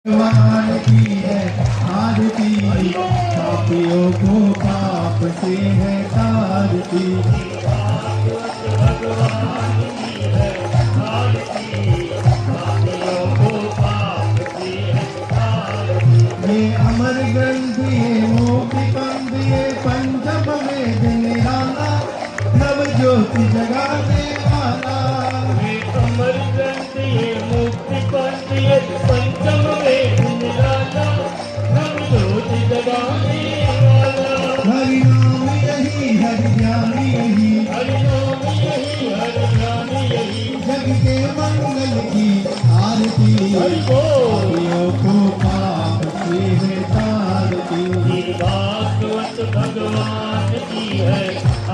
भगवान की है आरती, पापियों को पाप से है तारती। भगवान की है आरती, पापियों को पाप से है तारती। ये अमर ग्रंथ ये मोक्ति पंथ ये पंचम वेद निराला, नव ज्योति जगाने वाला। ये अमर ग्रंथ ये मोक्ति पंथ ये पंचम वेद निराला, नव ज्योति जगाने वाला। हरि नाम यही हरि ज्ञान यही, हरि नाम यही हरि ज्ञान यही, जग के मंगल की आरती। पापियों को पाप से है तारती। भागवत भगवान की है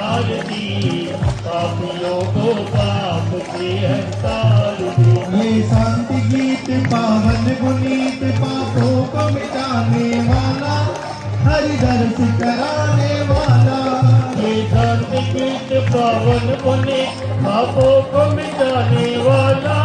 आरती, पापियों को पाप से है तारती। ये शांति गीत पावन पुनीत, पापों को मिटाने वाला, हरि दर्श कराने वाला। ये शांति गीत पावन पुनीत, पापों को मिटाने वाला,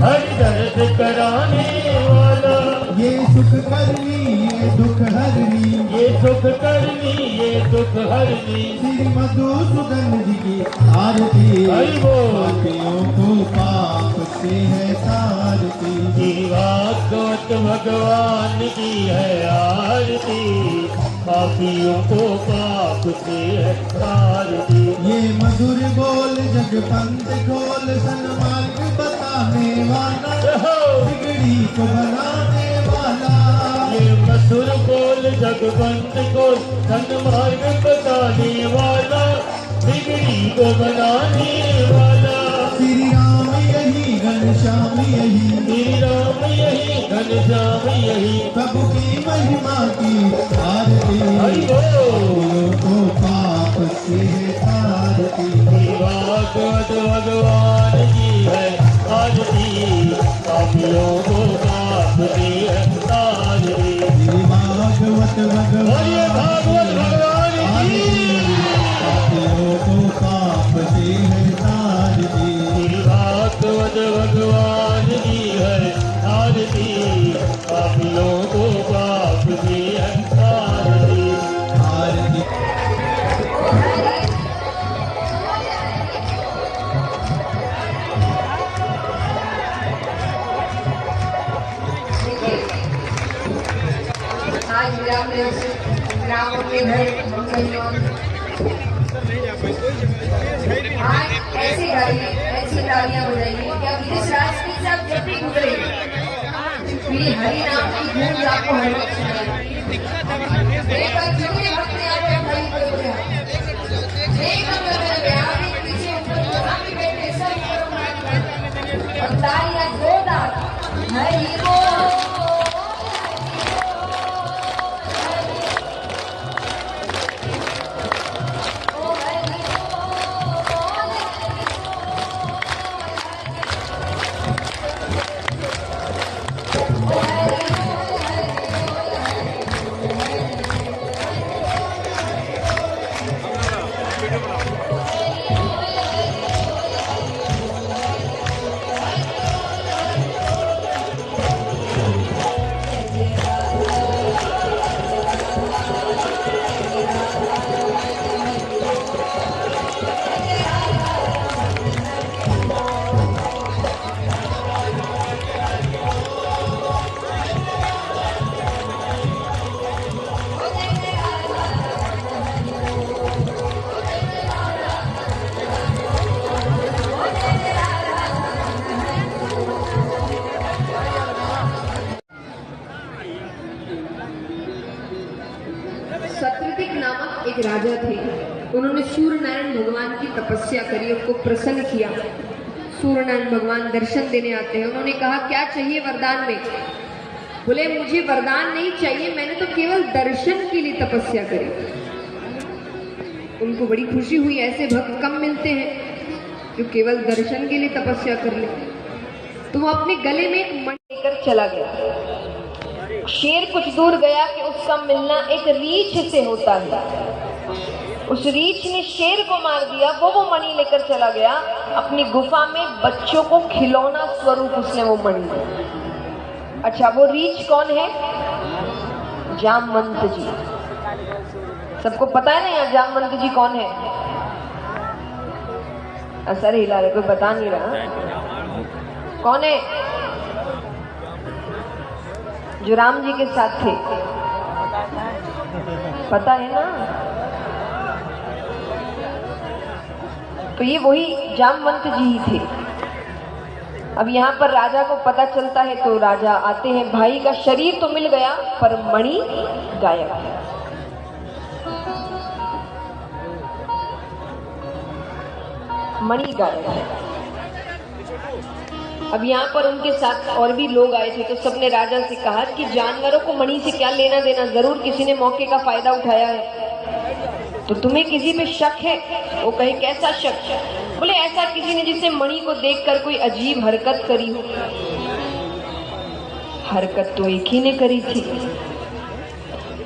हरि दर्श कराने वाला। ये सुख करनी ये दुख हरनी, ये सुख करनी ये दुख हरनी, श्री मधुसूदन जी की आरती। पापियों को पाप से है तारती। भागवत भगवान की है आरती, पापियों को पाप से है तारती। ये मधुर बोल जग पंथ खोल, सन्मार्ग बताने वाला, बिगड़ी को बनाने वाला। ये मधुर बोल जग पंथ खोल, सन्मार्ग बताने वाला, बिगड़ी को बनाने वाला। श्री राम यही घनश्याम यही, श्री राम यही घनश्याम यही, प्रभु की महिमा की आरती। पापियों को पाप से है तारती। भागवत भगवान की है आरती, पापियों को पाप से है तारती। भागवत भगवान की पापियों को पाप से है तारती। भागवत भगवान की है आरती, पापियों को पाप से है तारती। आरती आज ग्रामों में आज ऐसी गाड़ियाँ बजाएंगी क्या विदेश राष्ट्र सब जब भी गुजरे मेरी हरि नाम की गूंज आपको हर वक्त सुनाएगी। एक बार जितने भक्त यहाँ पे हरि बोलते हैं, एक नंबर में बिहार में पीछे ऊपर जहाँ भी बैठे सब और तालियां जोरदार हरि बोल। सत्यवतीक नामक एक राजा थे। उन्होंने सूर्य नारायण भगवान की तपस्या करी, उनको प्रसन्न किया। सूर्य नारायण भगवान दर्शन देने आते हैं। उन्होंने कहा क्या चाहिए वरदान में? बोले मुझे वरदान नहीं चाहिए, मैंने तो केवल दर्शन के लिए तपस्या करी। उनको बड़ी खुशी हुई, ऐसे भक्त कम मिलते हैं जो केवल दर्शन के लिए तपस्या कर ले। तो वो अपने गले में एक मणि लेकर चला गया। शेर कुछ दूर गया कि उसका मिलना एक रीछ से होता है। उस रीछ ने शेर को मार दिया। वो मणि लेकर चला गया अपनी गुफा में, बच्चों को खिलौना स्वरूप उसने वो मणि दिया। अच्छा, वो रीछ कौन है? जामवंत जी। सबको पता है ना यहाँ जामवंत जी कौन है? असर हिला रहे, कोई बता नहीं रहा कौन है? जो राम जी के साथ थे, पता है ना? तो ये वही जामवंत जी ही थे। अब यहाँ पर राजा को पता चलता है तो राजा आते हैं। भाई का शरीर तो मिल गया पर मणि गायब है। मणि गायब है। अब यहाँ पर उनके साथ और भी लोग आए थे, तो सबने राजा से कहा कि जानवरों को मणि से क्या लेना देना, जरूर किसी ने मौके का फायदा उठाया है, तो तुम्हें किसी पे शक है? वो कहे कैसा शक? बोले ऐसा किसी ने जिससे मणि को देखकर कोई अजीब हरकत करी हो। हरकत तो एक ही ने करी थी,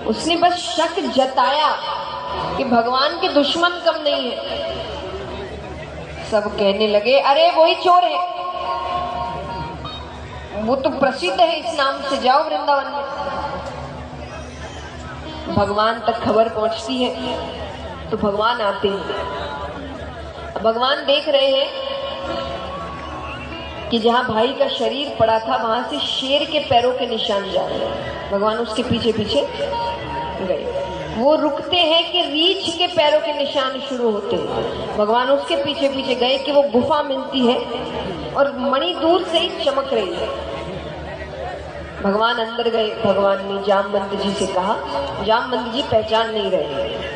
उसने बस शक जताया कि भगवान के दुश्मन कम नहीं है। सब कहने लगे अरे वही चोर है, वो तो प्रसिद्ध है इस नाम से, जाओ वृंदावन में। भगवान तक खबर पहुंचती है तो भगवान आते हैं। भगवान देख रहे हैं कि जहां भाई का शरीर पड़ा था वहां से शेर के पैरों के निशान जा रहे हैं। भगवान उसके पीछे पीछे गए। वो रुकते हैं कि रीछ के पैरों के निशान शुरू होते हैं। भगवान उसके पीछे पीछे गए कि वो गुफा मिलती है और मणि दूर से ही चमक रही है। भगवान अंदर गए। भगवान ने जामवंत जी से कहा, जामवंत जी पहचान नहीं रहे।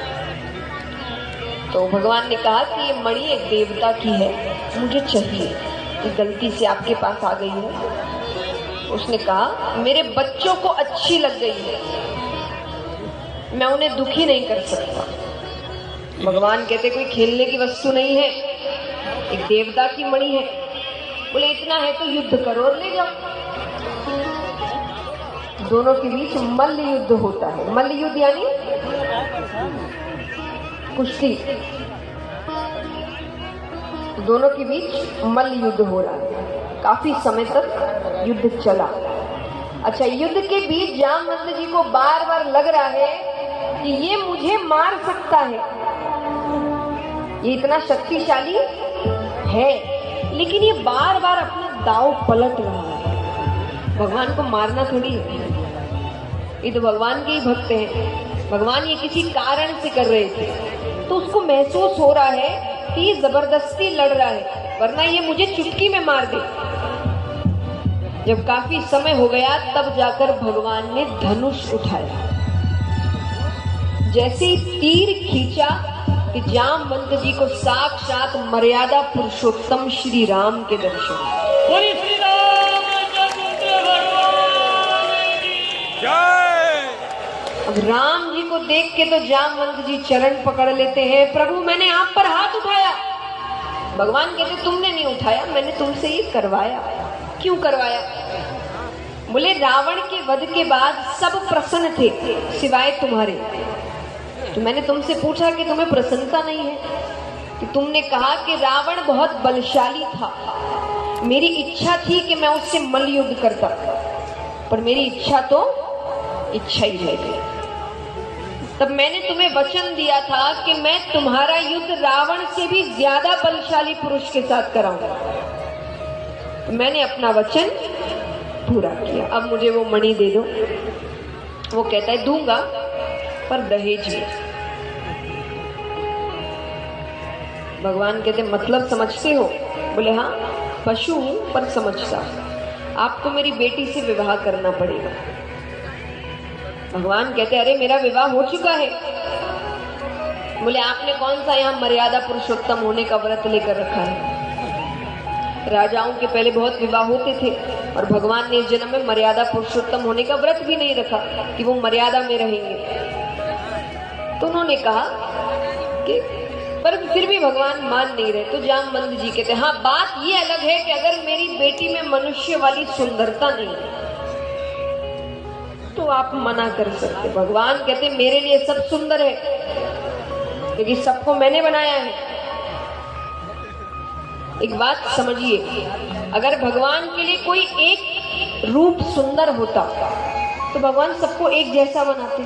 तो भगवान ने कहा कि ये मणि एक देवता की है, मुझे चाहिए, ये गलती से आपके पास आ गई है। उसने कहा मेरे बच्चों को अच्छी लग गई है, मैं उन्हें दुखी नहीं कर सकता। भगवान कहते कोई खेलने की वस्तु नहीं है, एक देवता की मणि है। बोले इतना है तो युद्ध करो और ले जाओ। दोनों के बीच मल्ल युद्ध होता है। मल्ल युद्ध यानी कुश्ती। दोनों के बीच मल्ल युद्ध हो रहा है। काफी समय तक युद्ध चला। अच्छा, युद्ध के बीच जामवंत जी को बार बार लग रहा है कि ये मुझे मार सकता है, ये इतना शक्तिशाली है, लेकिन ये बार बार अपना दांव पलट रहा है। भगवान को मारना थोड़ी है, ये तो भगवान के ही भक्त हैं। भगवान ये किसी कारण से कर रहे थे, तो उसको महसूस हो रहा है कि ये जबरदस्ती लड़ रहा है, वरना ये मुझे चुटकी में मार दे। जब काफी समय हो गया तब जाकर भगवान ने धनुष उठाया। जैसे ही तीर खींचा कि जामवंत जी को साक्षात मर्यादा पुरुषोत्तम श्री राम के दर्शन। अब राम जी को देख के तो जामवंत जी चरण पकड़ लेते हैं। प्रभु मैंने आप पर हाथ उठाया। भगवान कहते तुमने नहीं उठाया, मैंने तुमसे ये करवाया। क्यों करवाया? बोले रावण के वध के बाद सब प्रसन्न थे सिवाय तुम्हारे। तो मैंने तुमसे पूछा कि तुम्हें प्रसन्नता नहीं है, कि तुमने कहा कि रावण बहुत बलशाली था, मेरी इच्छा थी कि मैं उससे मल्ल युद्ध करता, पर मेरी इच्छा तो इच्छा ही रह गई। तब मैंने तुम्हें वचन दिया था कि मैं तुम्हारा युद्ध रावण से भी ज्यादा बलशाली पुरुष के साथ कराऊंगा। तो मैंने अपना वचन पूरा किया, अब मुझे वो मणि दे दो। वो कहता है दूंगा पर दहेज में। भगवान कहते मतलब समझते हो? बोले हाँ, पशु हूं पर समझता। आपको मेरी बेटी से विवाह करना पड़ेगा। भगवान कहते अरे मेरा विवाह हो चुका है। बोले आपने कौन सा यहाँ मर्यादा पुरुषोत्तम होने का व्रत लेकर रखा है? राजाओं के पहले बहुत विवाह होते थे और भगवान ने इस जन्म में मर्यादा पुरुषोत्तम होने का व्रत भी नहीं रखा कि वो मर्यादा में रहेंगे। तो उन्होंने कहा कि पर फिर भी भगवान मान नहीं रहे। तो जामवंत जी कहते हाँ, बात ये अलग है कि अगर मेरी बेटी में मनुष्य वाली सुंदरता नहीं है तो आप मना कर सकते। भगवान कहते मेरे लिए सब सुंदर है क्योंकि सबको मैंने बनाया है। एक बात समझिए, अगर भगवान के लिए कोई एक रूप सुंदर होता तो भगवान सबको एक जैसा बनाते,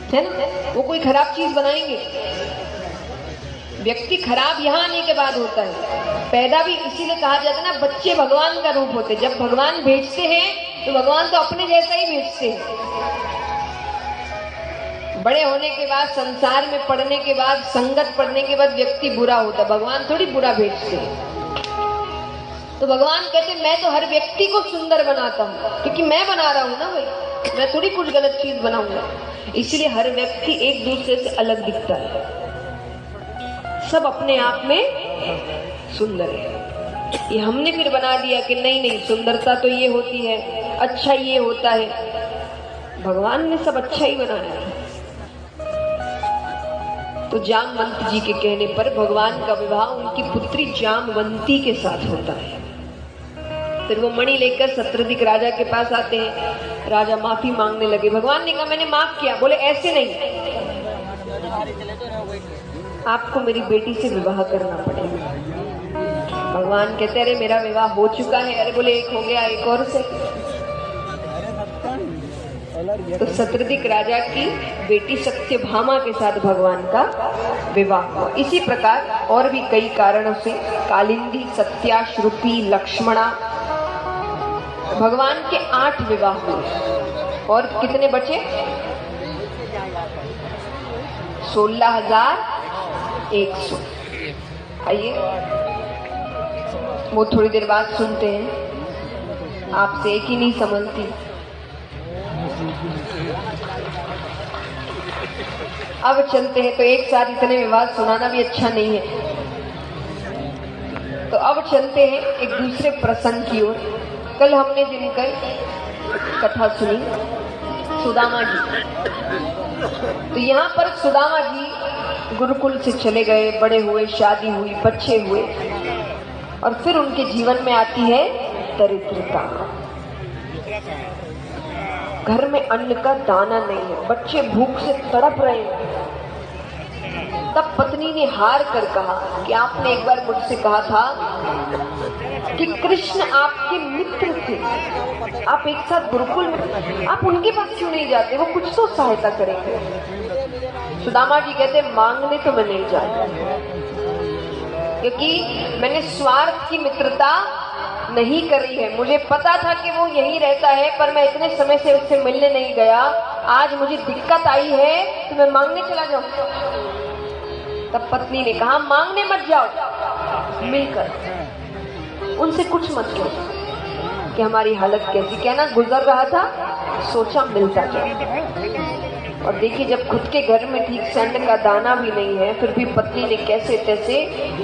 है ना? वो कोई खराब चीज बनाएंगे? व्यक्ति खराब यहाँ आने के बाद होता है, पैदा भी इसीलिए कहा जाता है ना, बच्चे भगवान का रूप होते। जब भगवान भेजते हैं तो भगवान तो अपने जैसा ही भेजते हैं। बड़े होने के बाद, संसार में पढ़ने के बाद, संगत पढ़ने के बाद व्यक्ति बुरा होता, भगवान थोड़ी बुरा भेजते हैं। तो भगवान कहते मैं तो हर व्यक्ति को सुंदर बनाता हूँ, क्योंकि मैं बना रहा हूँ ना भाई, मैं थोड़ी कुछ गलत चीज बनाऊंगा। इसलिए हर व्यक्ति एक दूसरे से अलग दिखता है, सब अपने आप में सुंदर है। ये हमने फिर बना दिया कि नहीं नहीं, सुंदरता तो ये होती है, अच्छा ये होता है। भगवान ने सब अच्छा ही बनाया है। तो जामवंत जी के कहने पर भगवान का विवाह उनकी पुत्री जामवंती के साथ होता है। फिर वो मणि लेकर सत्रदिक राजा के पास आते हैं। राजा माफी मांगने लगे। भगवान ने कहा मैंने माफ किया। बोले ऐसे नहीं, आपको मेरी बेटी से विवाह करना पड़ेगा। भगवान कहते अरे मेरा विवाह हो चुका है। अरे बोले एक हो गया, एक और से। तो सत्रदिक राजा की बेटी सत्यभामा के साथ भगवान का विवाह हुआ। इसी प्रकार और भी कई कारणों से कालिंदी, सत्या, श्रुति, लक्ष्मणा, भगवान के 8 विवाह हुए। और कितने बचे? 16,100। आइए वो थोड़ी देर बाद सुनते हैं, आपसे एक ही नहीं समझती। अब चलते हैं, तो एक साथ इतने विवाद सुनाना भी अच्छा नहीं है। तो अब चलते हैं एक दूसरे प्रसंग की ओर। कल हमने जिनकर कथा सुनी सुदामा जी, तो यहाँ पर सुदामा जी गुरुकुल से चले गए, बड़े हुए, शादी हुई, बच्चे हुए, और फिर उनके जीवन में आती है दरिद्रता। घर में अन्न का दाना नहीं है, बच्चे भूख से तड़प रहे हैं। तब पत्नी ने हार कर कहा कि आपने एक बार मुझसे कहा था कि कृष्ण आपके मित्र थे, आप एक साथ गुरुकुल में, आप उनके पास क्यों नहीं जाते? वो कुछ तो सहायता करेंगे। सुदामा जी कहते मांगने तो मैं नहीं जाता, क्योंकि मैंने स्वार्थ की मित्रता नहीं करी है। मुझे पता था कि वो यहीं रहता है, पर मैं इतने समय से उससे मिलने नहीं गया। आज मुझे दिक्कत आई है तो मैं मांगने चला जाऊं। तब पत्नी ने कहा मांगने मत जाओ, मिलकर उनसे कुछ मत कहो कि हमारी हालत कैसी, कहना गुजर रहा था, सोचा मिलता जाए। और देखिए जब खुद के घर में ठीक से अन्न का दाना भी नहीं है, फिर भी पत्नी ने कैसे तैसे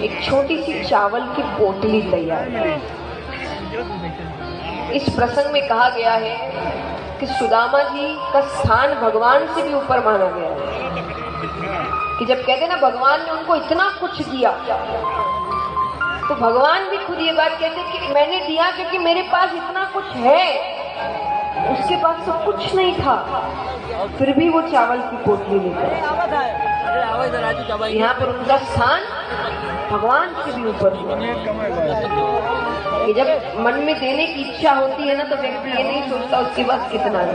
एक छोटी सी चावल की पोटली तैयार की। इस प्रसंग में कहा गया है कि सुदामा जी का स्थान भगवान से भी ऊपर माना गया है। कि जब कहते ना भगवान ने उनको इतना कुछ दिया, तो भगवान भी खुद ये बात कहते कि मैंने दिया क्योंकि मेरे पास इतना कुछ है, उसके पास तो कुछ नहीं था, फिर भी वो चावल की पोटली लेकर। यहाँ पर उनका स्थान भगवान से भी ऊपर हुआ। कि जब मन में देने की इच्छा होती है ना, तो व्यक्ति ये नहीं सोचता उसके पास कितना है।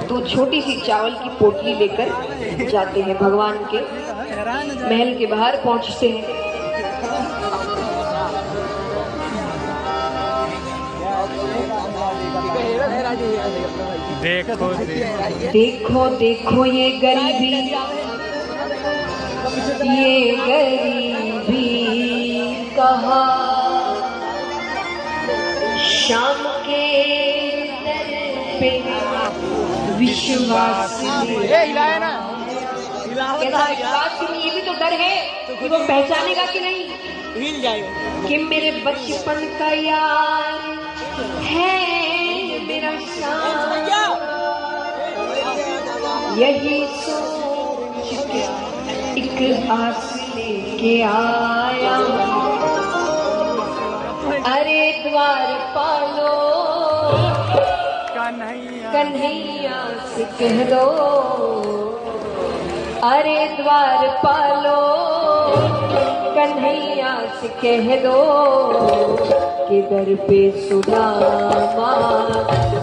तो छोटी सी चावल की पोटली लेकर जाते हैं, भगवान के महल के बाहर पहुंचते हैं। देखो देखो देखो ये गरीबी, ये गरीबी कहा शाम के दर पे विश्वास ये भी तो डर है कि वो पहचानेगा कि नहीं, हिल जाएगा कि मेरे बचपन का यार है मेरा शान, यही सोच के एक आस लेके आया। अरे द्वार पालो कन्हैया से कह दो, अरे द्वार पालो कन्हैया से कह दो के दर पे सुदामा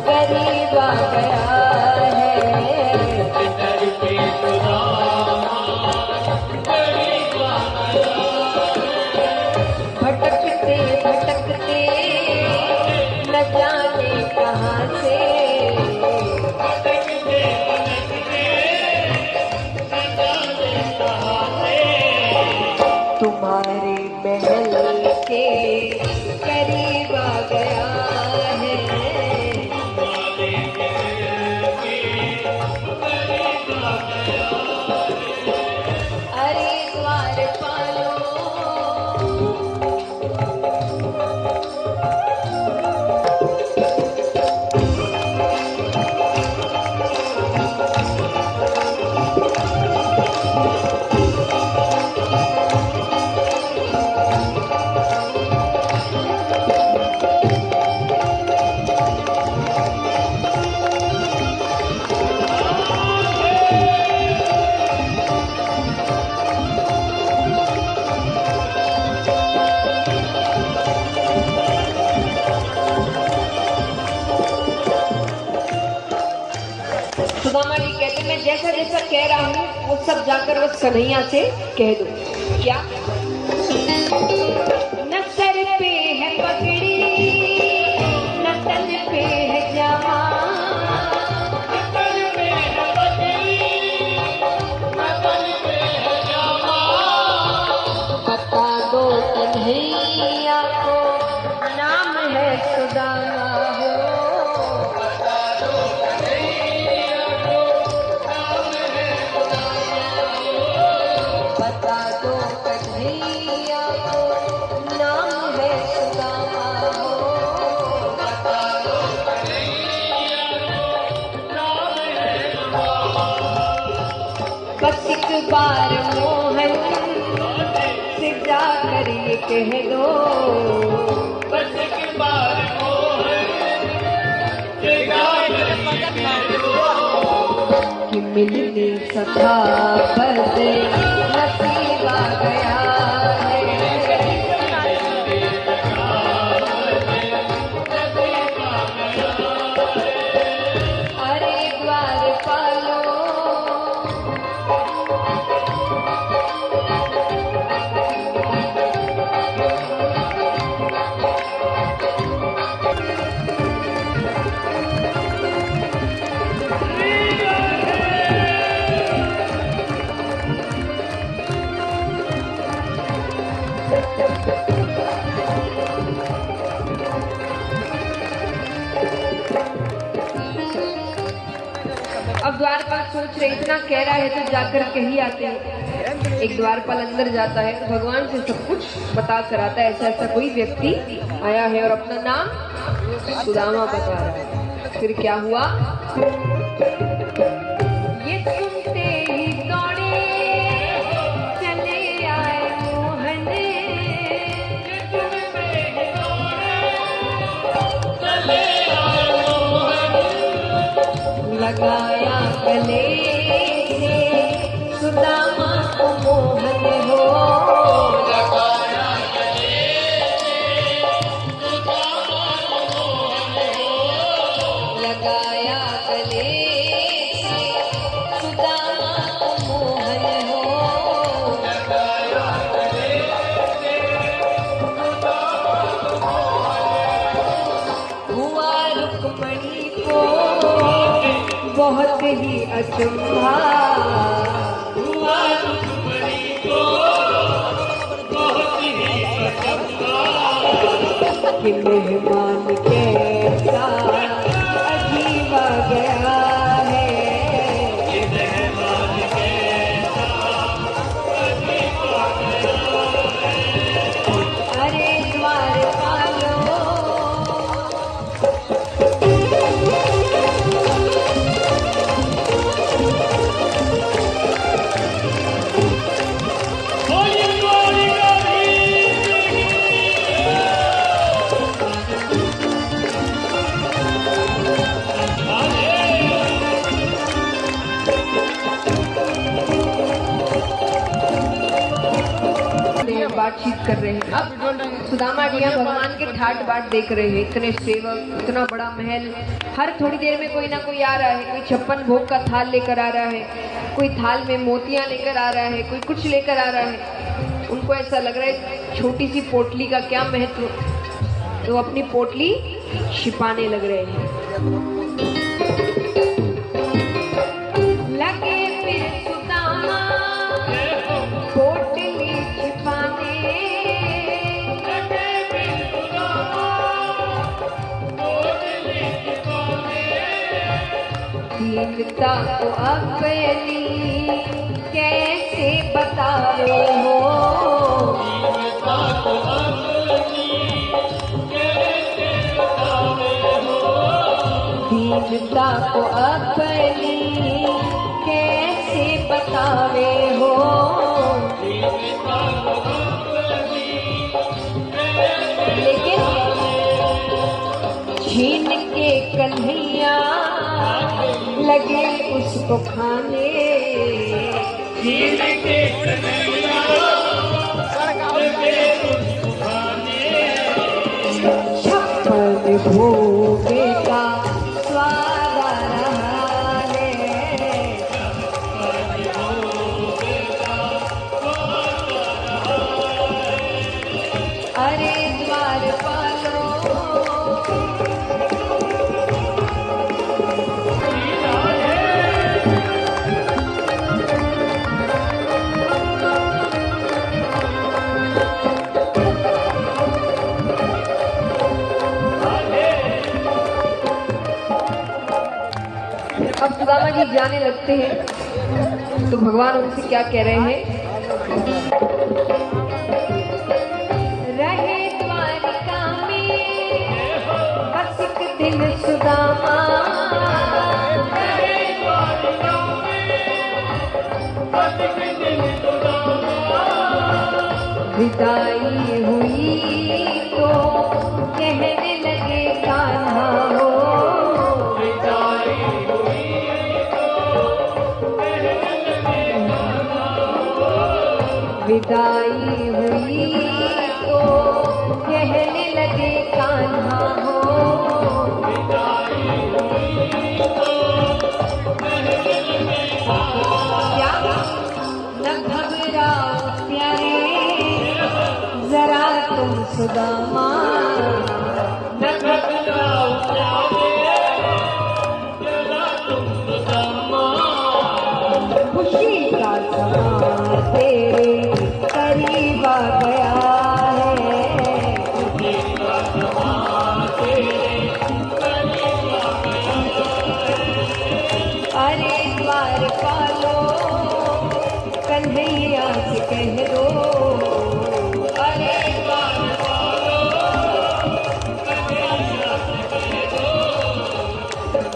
गरीब आ गया है। दर पे सुदामा गरीब आ गया। भटकते भटकते न जाने कहाँ से, भटकते भटकते न जाने कहाँ से, तुम्हारे महल के करीब आ गया है। तुम्हारे महल के करीब आ गया। अरे द्वारपालो सुदामा जी कहते मैं जैसा जैसा कह रहा हूँ वो सब जाकर वो कन्हैया से कह दो। क्या? न सर पे है पगड़ी न तन पे है जामा, तन पे है पगड़ी, तन पे है जामा। बता दो कन्हैया को नाम है सुदामा हो। बता दो कन्हैया को नाम है बता दो कन्हैया को नाम है सुदामा हो। बता दो कन्हैया को नाम है बस एक बार मोहन से जाकर ये कह दो, बस एक बार मोहन से जाकर ये कह दो कि मिलने सखा बस नसीब आ गया है। अरे द्वारपालो अब द्वारपाल सोच रहे इतना कह रहा है तो जाकर कहीं आते हैं। एक द्वारपाल अंदर जाता है तो भगवान से सब कुछ बता कर आता है ऐसा ऐसा कोई व्यक्ति आया है और अपना नाम सुदामा बता रहा है। फिर क्या हुआ? ये सुनते ही दौड़े चले आए मोहन, लगाया गले से सुदामा को मोहन हो। लगाया गले से सुदामा को मोहन हो। लगाया गले से सुदामा को मोहन हो। लगाया गले से सुदामा को हुआ रुक्मणी को बहुत ही अचंभा, हुआ रुक्मणी को बहुत ही अचंभा कि मेहमान कैसा अजीब आ गया है। कि मेहमान कैसा अजीब आ गया है। अरे द्वारपालो बातचीत कर रहे हैं। अब सुदामा जी यहाँ भगवान के ठाट बाट देख रहे हैं, इतने सेवक, इतना बड़ा महल, हर थोड़ी देर में कोई ना कोई आ रहा है, कोई 56 भोग का थाल लेकर आ रहा है, कोई थाल में मोतियां लेकर आ रहा है, कोई कुछ लेकर आ रहा है। उनको ऐसा लग रहा है छोटी सी पोटली का क्या महत्व, तो अपनी पोटली छिपाने लग रहे हैं। लगे फिर सुदामा पोटली छिपाने, दीनता को अपनी कैसे बतावे हो, दीनता को अपनी कैसे बतावे हो, लेकिन छीन के कन्हैया लगे उसको खाने, छीन के कन्हैया लगे उसको खाने, 56 भोगे का स्वाद आ रहा है, अरे द्वारपालो अब सुदामा जी जाने लगते हैं तो भगवान उनसे क्या कह रहे हैं, रहे द्वारिका में बस एक दिन सुदामा, रहे द्वारिका में बस एक दिन सुदामा, विदाई हुई तो कहने लगे कान्हा हो, विदाई विदाई हुई तो कहने लगे कान्हा हो, क्या न घबराओ प्यारे जरा तुम सुदामा, न घबराओ खुशी का समा तेरे करीब आ गया है, अरे द्वारपालो कन्हैया से कह दो, अरे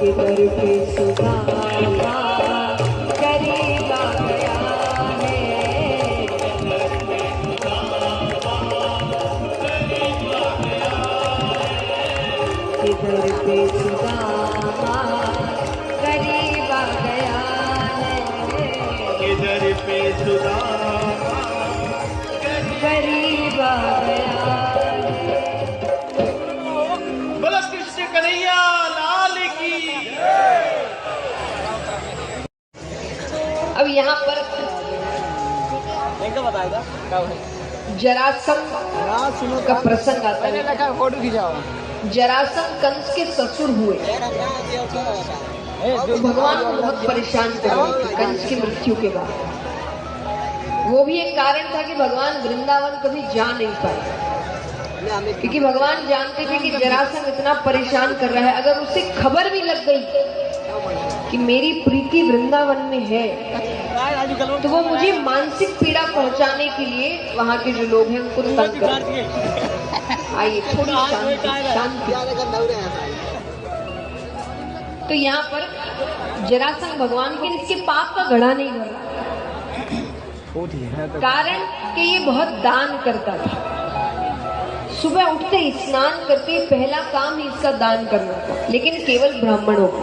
इधर पे सुदामा करीब आ गया है, इधर पे सुदामा करीब आ गया है, इधर पे सुदामा करीब आ गया है। बोलो कृष्ण कन्हैया लाल की। अब यहाँ पर जरासंध का प्रसंग आता है। फोटो खिंचाओ। जरासंध कंस के ससुर हुए तो भगवान को बहुत परेशान कर रहे थे कंस की मृत्यु के बाद। वो भी एक कारण था कि भगवान वृंदावन कभी जा नहीं पाए, क्योंकि भगवान जानते थे कि जरासंध इतना परेशान कर रहा है, अगर उसे खबर भी लग गई कि मेरी प्रीति वृंदावन में है तो वो मुझे मानसिक पीड़ा पहुंचाने के लिए वहां के जो लोग हैं उनको तंग करते। आइए थोड़ी शांति। तो यहाँ पर जरासंध भगवान के इसके पाप का घड़ा नहीं भर रहा, कारण कि ये बहुत दान करता था। सुबह उठते ही स्नान करते ही पहला काम ही इसका दान करना था, लेकिन केवल ब्राह्मणों को,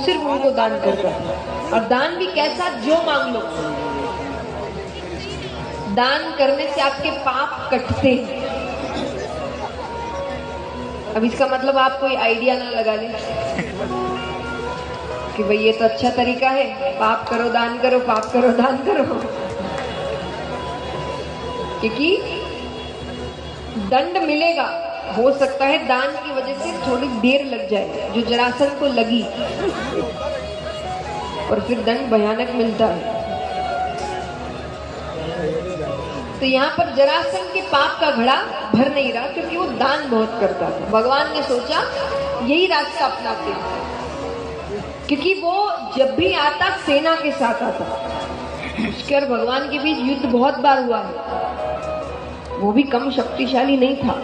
सिर्फ उनको दान करता था। और दान भी कैसा, जो मांग लो। दान करने से आपके पाप कटते हैं। अब इसका मतलब आप कोई आइडिया ना लगा लें कि भाई ये तो अच्छा तरीका है, पाप करो दान करो, पाप करो दान करो। क्योंकि दंड मिलेगा, हो सकता है दान की वजह से थोड़ी देर लग जाए जो जरासंध को लगी, और फिर दंड भयानक मिलता है। तो यहाँ पर जरासंध के पाप का घड़ा भर नहीं रहा क्योंकि वो दान बहुत करता था। भगवान ने सोचा यही रास्ता अपनाते हैं, क्योंकि वो जब भी आता सेना के साथ आता। उसके और भगवान के बीच युद्ध बहुत बार हुआ है, वो भी कम शक्तिशाली नहीं था,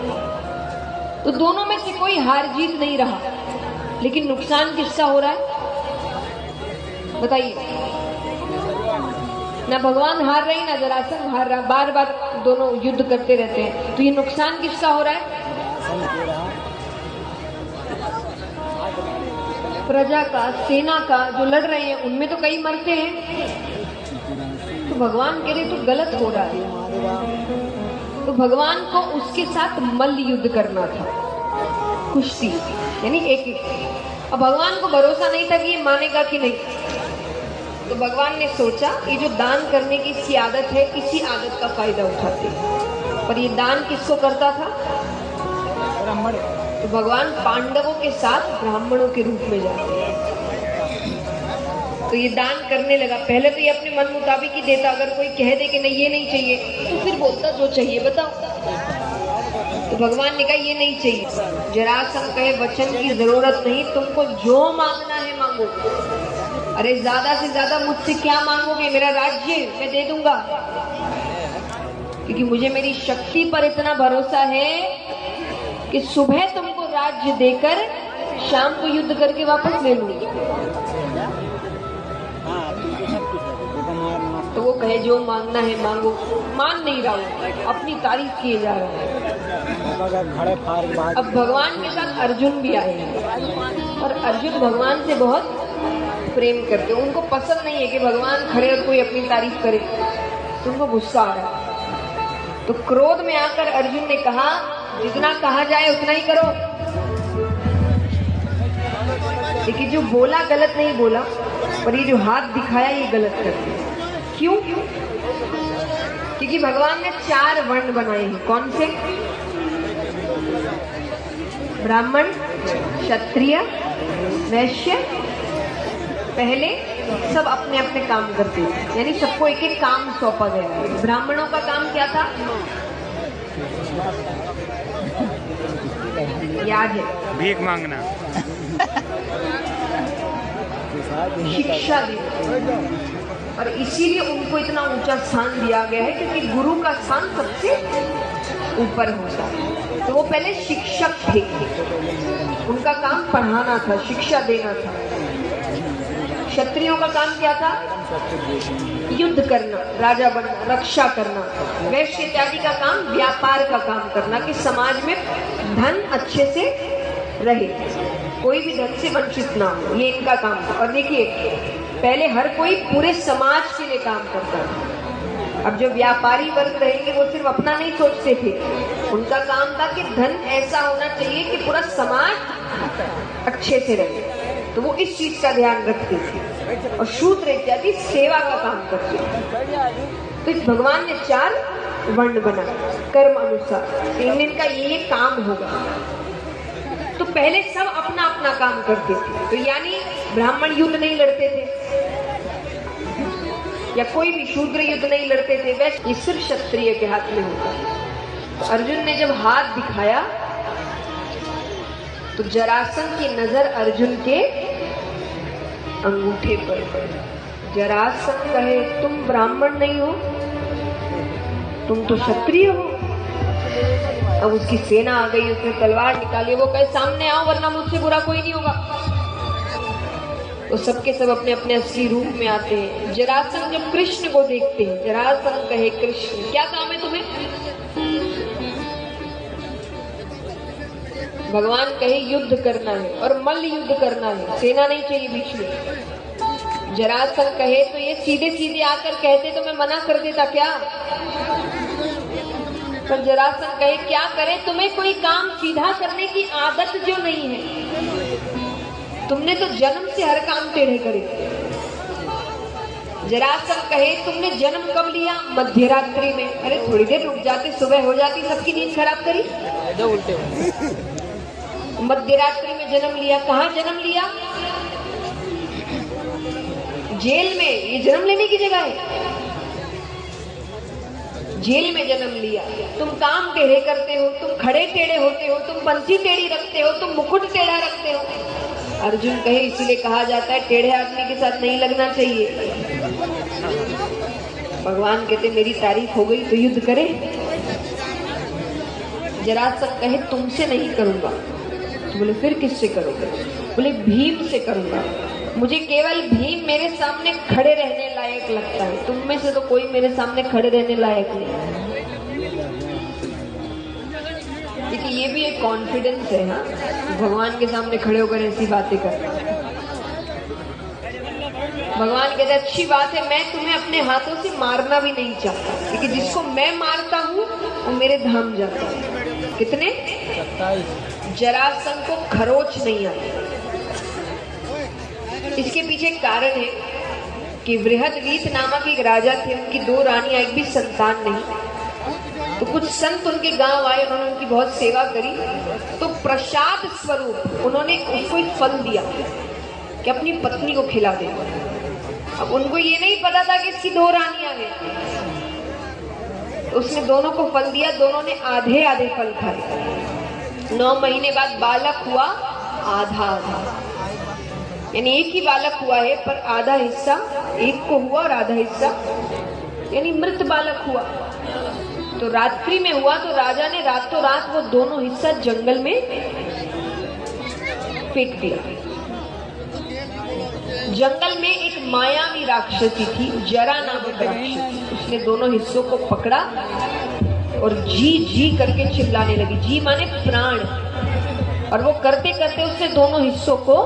तो दोनों में से कोई हार जीत नहीं रहा। लेकिन नुकसान किसका हो रहा है बताइए? ना भगवान हार रहे ना जरासंध हार रहा, बार बार दोनों युद्ध करते रहते हैं, तो ये नुकसान किसका हो रहा है? प्रजा का, सेना का। जो लड़ रहे हैं उनमें तो कई मरते हैं, तो भगवान कह रहे तो गलत हो रहा है। तो भगवान को उसके साथ मल्ल युद्ध करना था, कुश्ती, यानी एक एक। अब भगवान को भरोसा नहीं था कि ये मानेगा कि नहीं, तो भगवान ने सोचा ये जो दान करने की इसकी आदत है, इसी आदत का फायदा उठाते हैं। पर ये दान किसको करता था? तो भगवान पांडवों के साथ ब्राह्मणों के रूप में जाते हैं। तो ये दान करने लगा। पहले तो ये अपने मन मुताबिक ही देता, अगर कोई कह दे कि नहीं ये नहीं चाहिए तो फिर बोलता जो चाहिए बताओ। तो भगवान ने कहा ये नहीं चाहिए। जरासंध कहे वचन की जरूरत नहीं, तुमको जो मांगना है मांगो। अरे ज्यादा से ज्यादा मुझसे क्या मांगोगे? मेरा राज्य मैं दे दूंगा, क्योंकि मुझे मेरी शक्ति पर इतना भरोसा है कि सुबह तुमको राज्य देकर शाम को युद्ध करके वापस ले लूंगी। तो वो कहे जो मांगना है मांगो। मान नहीं रहा हूँ, अपनी तारीफ किए जा रहा है। अब भगवान के साथ अर्जुन भी आए हैं, और अर्जुन भगवान से बहुत प्रेम करते। उनको पसंद नहीं है कि भगवान खड़े और कोई अपनी तारीफ करे, तो उनको गुस्सा आ रहा है। तो क्रोध में आकर अर्जुन ने कहा जितना कहा जाए उतना ही करो। लेकिन जो बोला गलत नहीं बोला, पर ये जो हाथ दिखाया ये गलत कर दिया। क्यों? क्योंकि भगवान ने 4 वर्ण बनाए हैं। कौन से? ब्राह्मण, क्षत्रिय, वैश्य। पहले सब अपने अपने काम करते थे, यानी सबको एक एक काम सौंपा गया। ब्राह्मणों का काम क्या था? याद है? भीख मांगना, शिक्षा देना। और इसीलिए उनको इतना ऊंचा स्थान दिया गया है, क्योंकि गुरु का स्थान सबसे ऊपर होता है। तो वो पहले शिक्षक थे, उनका काम पढ़ाना था, शिक्षा देना था। क्षत्रियों का काम क्या था? युद्ध करना, राजा बनना, रक्षा करना। वैश्य इत्यादि का काम व्यापार का काम करना, कि समाज में धन अच्छे से रहे, कोई भी धन से वंचित ना हो, ये इनका काम था। और देखिए पहले हर कोई पूरे समाज के लिए काम करता था। अब जो व्यापारी वर्ग रहेंगे वो सिर्फ अपना नहीं सोचते थे, उनका काम था कि धन ऐसा होना चाहिए कि पूरा समाज अच्छे से रहे, तो वो इस चीज का ध्यान रखते थे। और शूद्र इत्यादि सेवा का काम करते थे। तो इस भगवान ने 4 वर्ण बना कर्म अनुसार, इनका ये काम होगा। तो पहले सब अपना अपना काम करते थे। तो यानी ब्राह्मण युद्ध नहीं लड़ते थे, या कोई भी शूद्र युद्ध नहीं लड़ते थे, वैसे ये सिर्फ क्षत्रिय के हाथ में होता। अर्जुन ने जब हाथ दिखाया तो जरासंध की नजर अर्जुन के अंगूठे पर पड़ी। जरासंध कहे तुम ब्राह्मण नहीं हो, तुम तो क्षत्रिय हो। अब उसकी सेना आ गई, उसने तलवार निकाली। वो कहे सामने आओ वरना मुझसे बुरा कोई नहीं होगा। तो सबके सब अपने अपने असली रूप में आते हैं। जरासंध जब कृष्ण को देखते हैं, जरासंध कहे कृष्ण क्या काम है तुम्हें? भगवान कहे युद्ध करना है, और मल्ल युद्ध करना है, सेना नहीं चाहिए बीच में। जरासंध कहे तो ये सीधे सीधे आकर कहते तो मैं मना कर देता क्या? पर जरासंध कहे क्या करें, तुम्हें कोई काम सीधा करने की आदत जो नहीं है, तुमने तो जन्म से हर काम टेढ़े करे। जरासंध कहे तुमने जन्म कब लिया? मध्य रात्रि में। अरे थोड़ी देर रुक जाते, सुबह हो जाती, सबकी नींद खराब करी। मध्य रात्रि में जन्म लिया। कहाँ जन्म लिया? जेल में। ये जन्म लेने की जगह है? जेल में जन्म लिया। तुम काम टेढ़े करते हो, तुम खड़े टेढ़े होते हो, तुम बंसी टेढ़ी रखते हो, तुम मुकुट टेढ़ा रखते हो। अर्जुन कहे इसीलिए कहा जाता है टेढ़े आदमी के साथ नहीं लगना चाहिए। भगवान कहते मेरी तारीफ हो गई तो युद्ध करे। जरासंध कहे तुमसे नहीं करूंगा। तो बोले फिर किससे करोगे? बोले भीम से करूंगा। मुझे केवल भीम मेरे सामने खड़े रहने लायक लगता है, तुम में से तो कोई मेरे सामने खड़े रहने लायक नहीं। देखिए ये भी एक कॉन्फिडेंस है। हाँ, भगवान के सामने खड़े होकर ऐसी बातें करना। भगवान कहते अच्छी बात है, मैं तुम्हें अपने हाथों से मारना भी नहीं चाहता, क्योंकि जिसको मैं मारता हूँ वो मेरे धाम जाता है। कितने? जरासंध को खरोच नहीं आई। इसके पीछे कारण है कि बृहदवीत नामक एक राजा थे, उनकी 2 रानियां, एक भी संतान नहीं। तो कुछ संत उनके गांव आए, उन्होंने उनकी बहुत सेवा करी। तो प्रसाद स्वरूप उन्होंने उसको एक फल दिया कि अपनी पत्नी को खिला दे। अब उनको ये नहीं पता था कि इसकी 2 रानियां हैं। तो उसने दोनों को फल दिया, दोनों ने आधे आधे फल खाए। 9 महीने बाद बालक हुआ, आधा आधा, यानी एक ही बालक हुआ है पर आधा हिस्सा एक को हुआ और आधा हिस्सा यानी मृत बालक हुआ। तो रात्रि में हुआ तो राजा ने रातों रात वो दोनों हिस्सा जंगल में फेंक दिया। जंगल में एक मायावी राक्षसी थी, जरा नामक राक्षसी। उसने दोनों हिस्सों को पकड़ा और जी जी करके चिल्लाने लगी। जी माने प्राण। और वो करते करते उसने दोनों हिस्सों को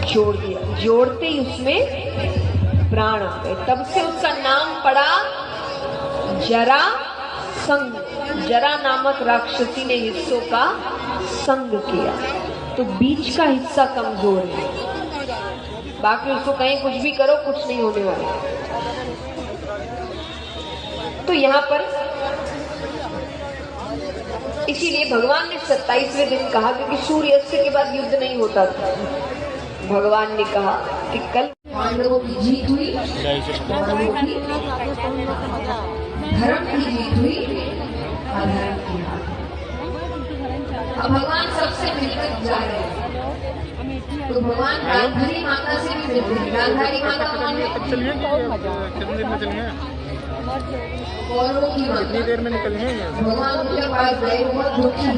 जोड़ दिया। जोड़ते ही उसमें प्राण आ गए। तब से उसका नाम पड़ा जरासंध। जरा नामक राक्षसी ने हिस्सों का संग किया। तो बीच का हिस्सा कमजोर है, बाकी उसको कहीं कुछ भी करो कुछ नहीं होने वाला। तो यहाँ पर इसीलिए भगवान ने 27वें दिन कहा, क्योंकि सूर्यास्त के बाद युद्ध नहीं होता था। भगवान ने कहा कि कल पांडवों की जीत हुई, धर्म की जीत हुई, अधर्म की हार। अब भगवान सबसे मिलकर जा रहे हैं। तो भगवान गांधारी माता से भी मिलते हैं। गांधारी माता कौन है? कौरवों की माता। कितनी देर में निकलेंगे? भगवान उनके पास गए, बहुत दुखी है।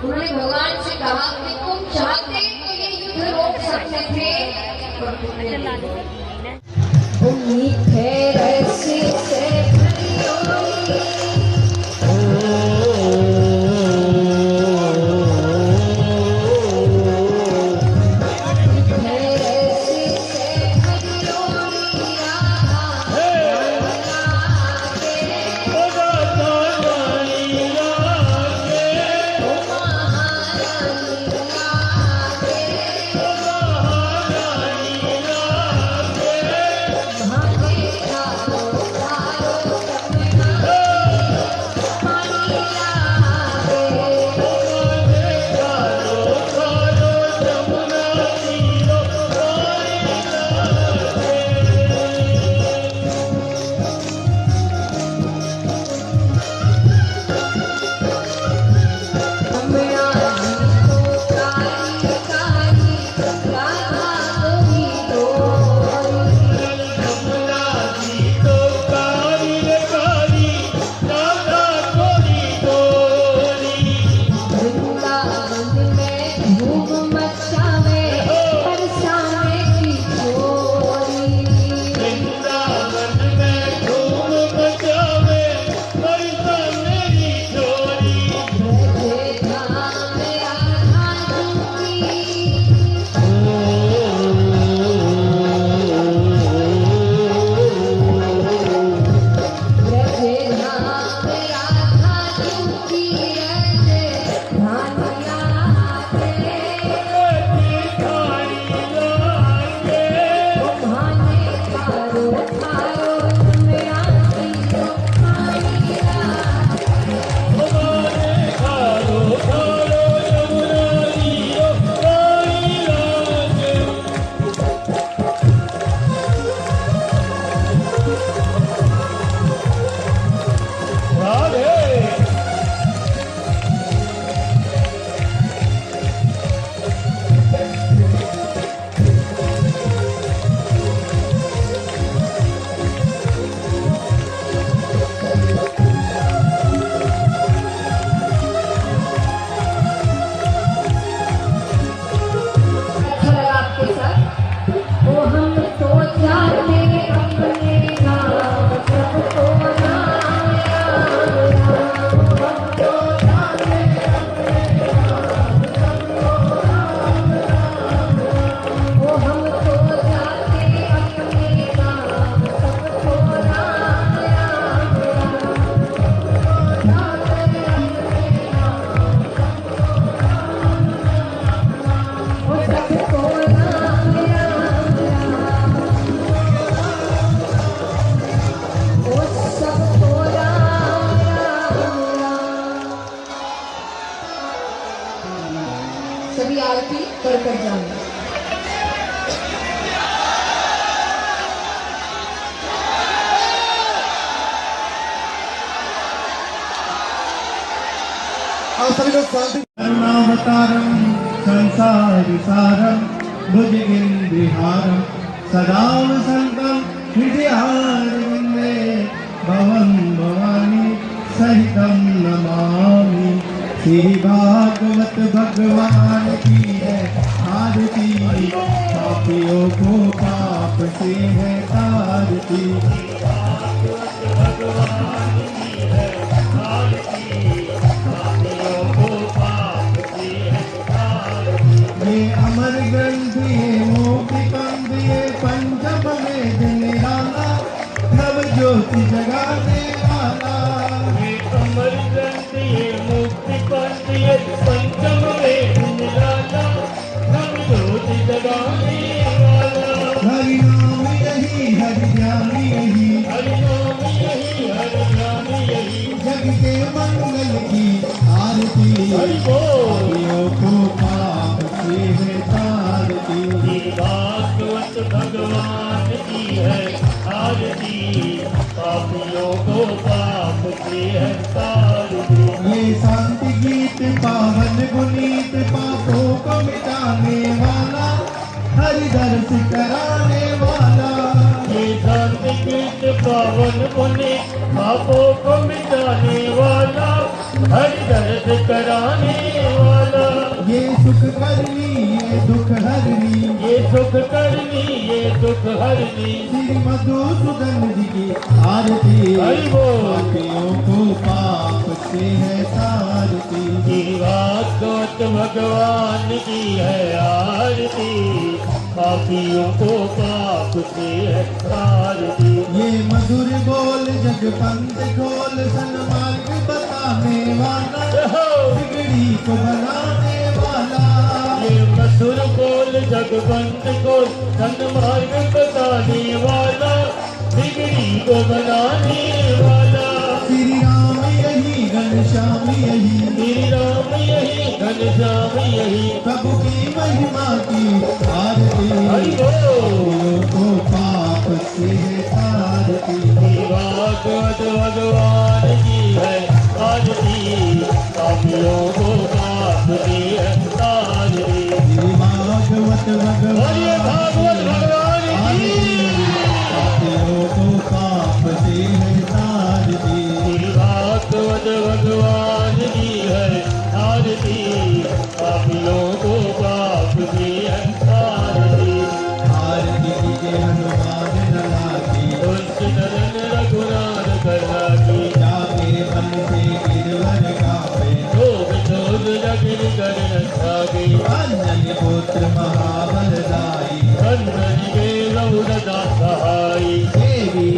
उन्होंने भगवान से कहा कि तुम चाहते तो ये युद्ध रोक सकते थे, पर उम्मीद है ऐसी से आरती कर जाऊंगा। सभी लोग शांति। करुणावतारं संसारसारं भुजगेन्द्रहारं सदा वसन्तं हृदयारविन्दे भवं भवानी सहितं नमामि। श्री भागवत भगवान की है आरती, पापियों को पाप से है तारती। भगवान की है आरती, पापियों को पाप से है तारती। ये अमर ग्रंथ ये मोक्ति पंथ ये पंचम वेद निराला, नव ज्योति जगाने वाला। ये अमर ग्रंथ ये मोक्ति पंथ ये पंचम वेद निराला, नव ज्योति जगाने वाला। हरि नाम यही हरि ज्ञान यही, हरि नाम यही हरि ज्ञान यही, जग के मंगल की आरती। हरि पापियों को पाप से है तारती। भागवत भगवान की है आरती, पापियों को पाप से है तारती। ये शांति गीत पावन गुनीत, पापों को मिटाने वाला, हरि दर्श कराने वाला। ये शांति गीत पावन गुनीत, पापों को मिटाने वाला, हरि दर्श कराने वाला। ये सुख करनी ये दुख हरनी, ये सुख करनी ये दुख हरनी। श्री मधुसूदन जी की आरती, पापियों को पाप से है तारती। भागवत भगवान की है आरती, पापियों को पाप से है तारती। ये मधुर बोल जग पंथ खोल, सन्मार्ग बताने वाला, बिगड़ी को बनाने वाला। ये मधुर बोल जग पंथ खोल, सन्मार्ग बताने वाला, बिगड़ी को बनाने वाला। श्री राम यही घनश्याम यही, श्री राम यही घनश्याम यही, प्रभु की महिमा की आरती। पापियों को पाप से है तारती। भागवत भगवान की है आरती, पापियों को पाप से है तारती। भागवत भगवान, भागवत भगवान की, पापियों को पाप से है तारती। भागवत भगवान की है आरती, पापियों को पाप से है तारती। आरती कीजिए हनुमान लला की, दुष्ट नरन रघुनाथ कला की, जाके मन से गिरवर गावे, शोभ शोभ जगिर कर रक्षा की। अंजनी पुत्र महाबलदाई, अंजनी के रघुनाथ सहाई, देवी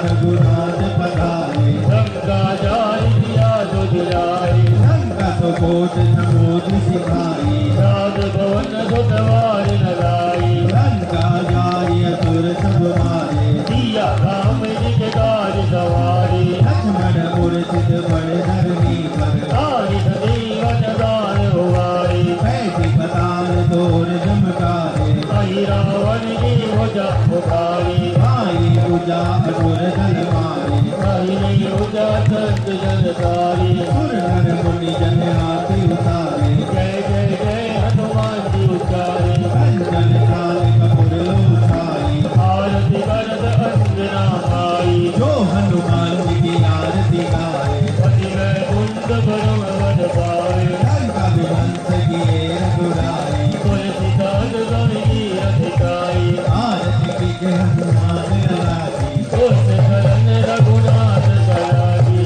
रघुनाथ पधारे, लंका जाय दिया दुधियाई, लंका सुकोट समुद्र सिखाई, राज भवन सुतवार नलाई, लंका जाय असुर सब मारे, दिया राम जी के काज सवारी। लक्ष्मण मूर्छित बड़े धरनी पर, तारी सजीवन दान हुआई, ऐसी पताल तोर जमकारे, आई रावण की भुजा उठाई, आई पूजा असुर दल मारे, आई पूजा संत जन सारी, सुर नर मुनि जन हाथी उतारे, जय जय जय हनुमान जी उचारे, अंजन काल कपूर लो उठाई, आरती करत अंजना आई, जो हनुमान जी की आरती गाए, पति में कुंद परम वन पाए, लंका विध्वंस किए रघुराई, तुलसीदास गण की अधिकाई, आरती कीजिए हनुमान लला की, दोस्त शरण रघुनाथ कला की।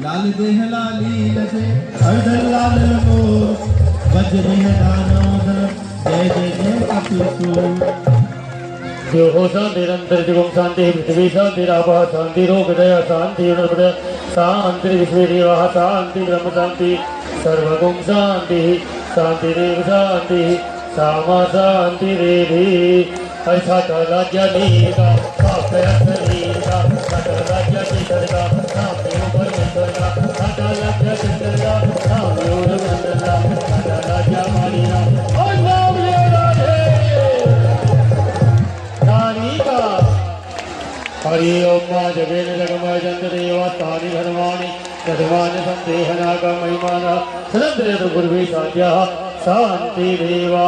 लाल देह लाली लसे हरदर लाल लमो, वज्र है दानोदर, जय जय जय कपिल। जो हो शांति निरंतर दिवं शांति पृथ्वी शांति रापः शांति रोग दया शांति नर्मदा शांति विश्वे देवाः शांति ब्रह्म शांति सर्वगुण शांति शांति देव शांति सामा शांति देवी। सकल जनीका सकल जनीका सकल जनीका नाम परमेश्वरा सकल जनीका नाम मंगला सकल जमानिना यजमान संदेहनागा महिमाना सदंद्रेतु गुरुवे साध्याः शान्तिरेवा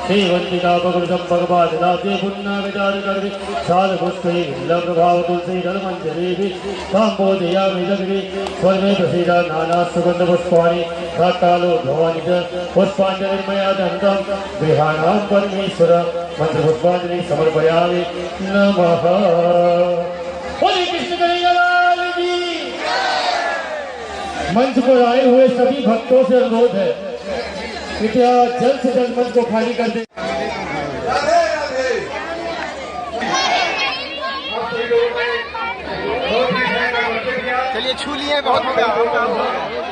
सेवन्तिका पगुरुषं भगवादिदासे पुन्ना विचार कर्वि साधुपुष्पे विल्लप्रभाव तुलसी धर्मञ्जलेभि काम्बोधयामि जगति स्वर्मे प्रसीदा नाना सुगन्धपुष्पाणि प्राकालो भवानि च पुष्पाञ्जलिर्मया दन्तं गृहाणां परमेश्वर मन्त्रपुष्पाञ्जलि समर्पयामि नमः। बोले कृष्ण कन्हैया लाल की। मंच पर आए हुए सभी भक्तों से अनुरोध है कृपया जल्द से जल्द मंच को खाली कर दे। राधे राधे। चलिए छू लिए बहुत हो गया।